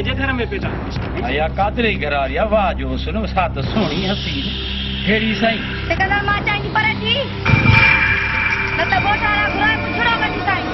जे घर में पेटा या कादरे घरार या वाह जो सुनो साथ सोनी हसी हेड़ी सही सिकंदर मां चांगी पर थी न त बोठारा घुरा कुछड़ो कटी साईं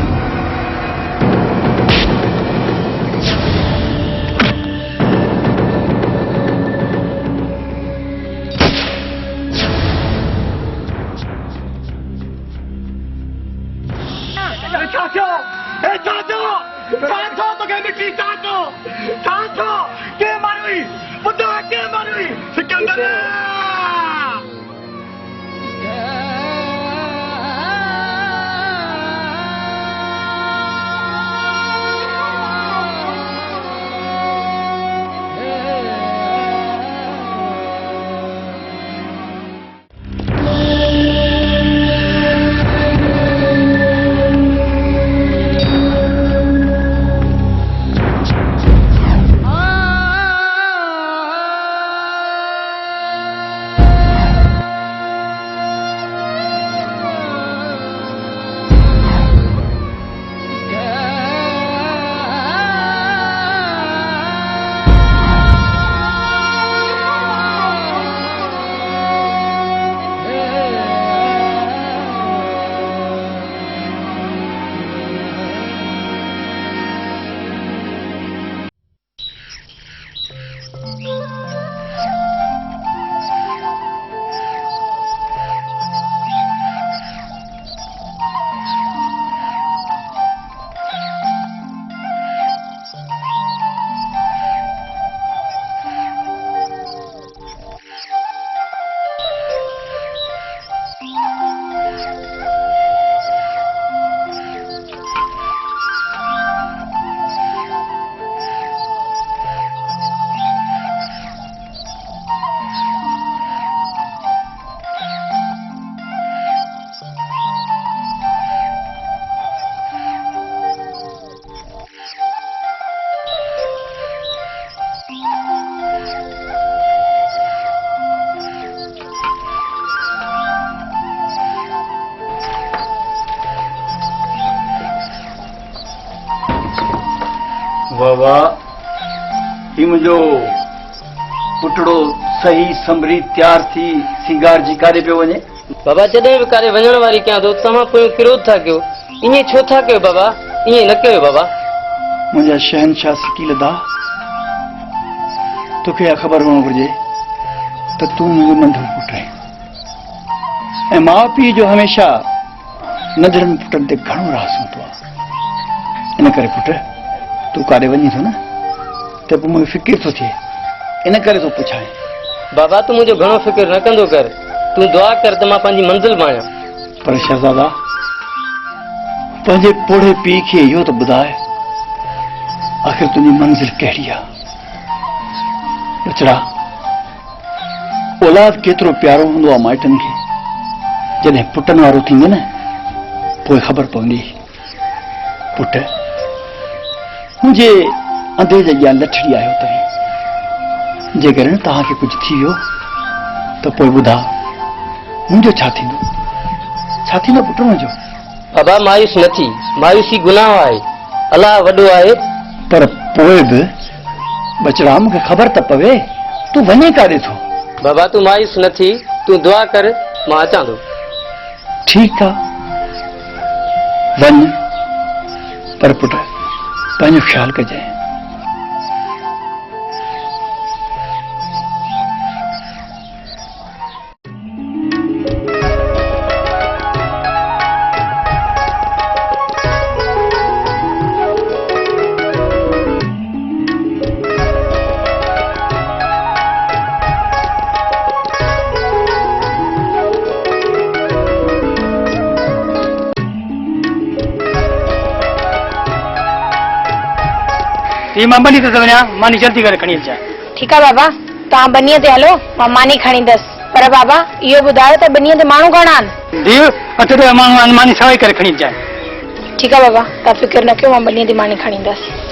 चाचो तो के मिट्टी चाचो के मारुई बुद्धो के मारुई सिकंदर बाबा ही मुझो पुटड़ो सही संभरी तैयार थी सिंगार जी कारे पे वने बाबा जॾहिं बि कारे वञण वारी कयां थो तव्हां पोइ विरोध था कयो ईअं छो था कयो बाबा ईअं न कयो बाबा मुझा शहनशाह सिकील दा तोखे ख़बर हुअणु घुरिजे त तूं मुंहिंजो नंढो पुटु आहीं ऐं माउ पीउ जो हमेशा नंढड़नि पुटनि ते घणो रास हूंदो आहे इन करे पुटु तूं काॾे वञी थो न त पोइ मूंखे फिकिर थो थिए इन करे थो पुछां बाबा तूं मुंहिंजो घणो फिकिर न कंदो कर तूं दुआ कर त मां पंहिंजी मंज़िल पायां पर शहज़ादा पंहिंजे पोढ़े पीउ खे इहो त ॿुधाए आख़िर तुंहिंजी मंज़िल कहिड़ी आहे बचड़ा औलाद केतिरो प्यारो हूंदो आहे माइटनि खे जॾहिं पुटनि वारो थींदो न पोइ ख़बर पवंदी पुट मुंहिंजे अंधे जे अॻियां लठड़ी आहियो तव्हीं जेकर तव्हांखे कुझु थी वियो त पोइ ॿुधा मुंहिंजो छा थींदो पुट मुंहिंजो बाबा मायूस न थी मायूसी गुनाह आहे अलाह वॾो आहे पर पोइ बि बचड़ा मूंखे ख़बर त पवे तूं वञे काॾे थो बाबा तूं मायूस न थी तूं दुआ कर मां अचां थो ठीकु आहे वञ पर पुट पंहिंजो ख़्यालु कजांइ मां बनी ते वञा मानी जल्दी करे खणी अचां ठीक है बाबा तव्हां बनीअ ते हलो मां मानी खणींदसि पर बाबा इहो ॿुधायो त बनीअ ते माण्हू घणा आहिनि दीव अचो माण्हू आहिनि मानी सवाई करे खणी अचां ठीक है बाबा तव्हां फिकिर न कयो मां बनीअ ते मानी खणींदसि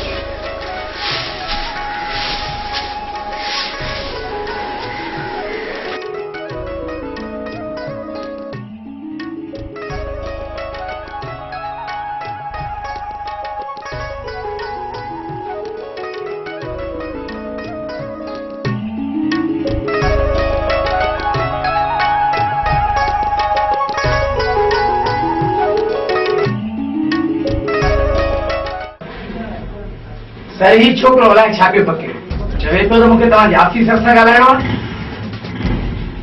सही छोकिरो अलाए छा पियो पके चवे पियो त मूंखे तव्हांजी आपसी सर सां ॻाल्हाइणो आहे।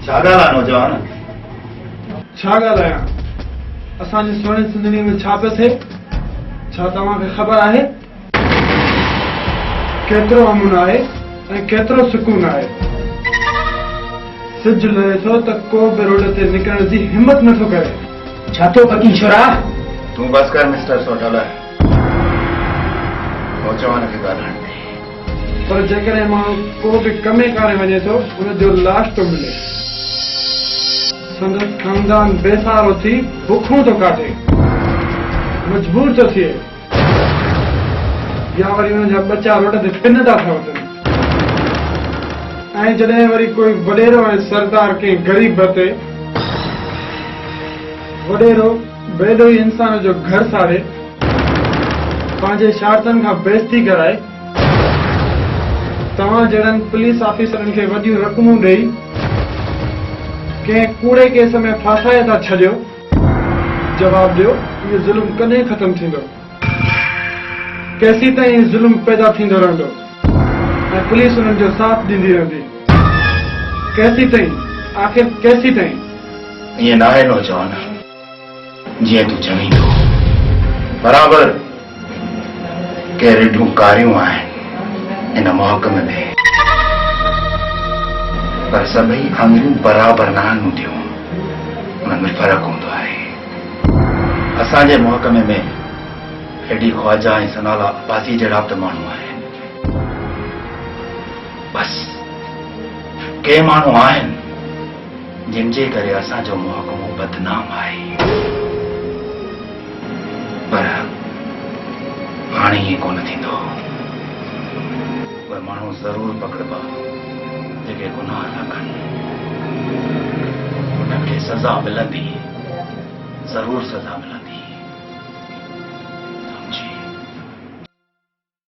छा ॻाल्हि नौजवान? छा ॻाल्हायां? असांजी सुहिणी सिंधणी में छा पियो थिए छा तव्हांखे ख़बर आहे? केतिरो अमन आहे ऐं केतिरो सुकून आहे। सिज लहे थो त को बि रोड ते निकिरण जी हिमत नथो करे। छा थियो पकी छोरा? तूं बस कर मिस्टर सोटाला, नौजवान खे ॻाल्हाइण ॾे। पर जेकॾहिं माण्हू को बि कमे कारे वञे थो हुनजो लाश थो मिले। संदसि खानदान बेसहारो थी बुखूं थो काटे, मजबूर थो थिए, या वरी हुनजा बच्चा रोड ते फिनंदा था वञनि। ऐं जॾहिं वरी कोई वॾेरो ऐं सरदार कंहिं ग़रीब ते वॾेरो बेॾोही इंसान जो घर साड़े पंहिंजे शार्तनि खां बेइज़ती कराए तव्हां जहिड़नि पुलिस ऑफिसरनि खे वॾियूं रक़मूं ॾेई कंहिं कूड़े केस में फासाए था छॾियो, जवाब ॾियो इहो ज़ुल्म कॾहिं ख़तमु थींदो? केसी ताईं ज़ुल्म पैदा थींदो रहंदो ऐं पुलिस हुननि जो साथ ॾींदी रहंदी? केसी ताईं? आख़िर केसी ताईं? ईअं न आहे नौजवान, जीअं तूं चवीं थो बराबर के रिढूं कारियूं आहिनि इन महकमे में, पर सभई आङिरियूं बराबर न आहिनि हूंदियूं, उनमें फ़र्क़ु हूंदो आहे। असांजे महकमे में हेॾी ख्वाजा ऐं सनाला अब्बासी जहिड़ा बि माण्हू आहिनि। बस के माण्हू आहिनि जिनजे करे असांजो महकमो बदनाम आहे, पर हाणे ईअं कोन थींदो। उहे माण्हू ज़रूरु पकड़बा जेके गुनाह था कनि, उन्हनि खे सज़ा मिलंदी, ज़रूरु सज़ा मिलंदी।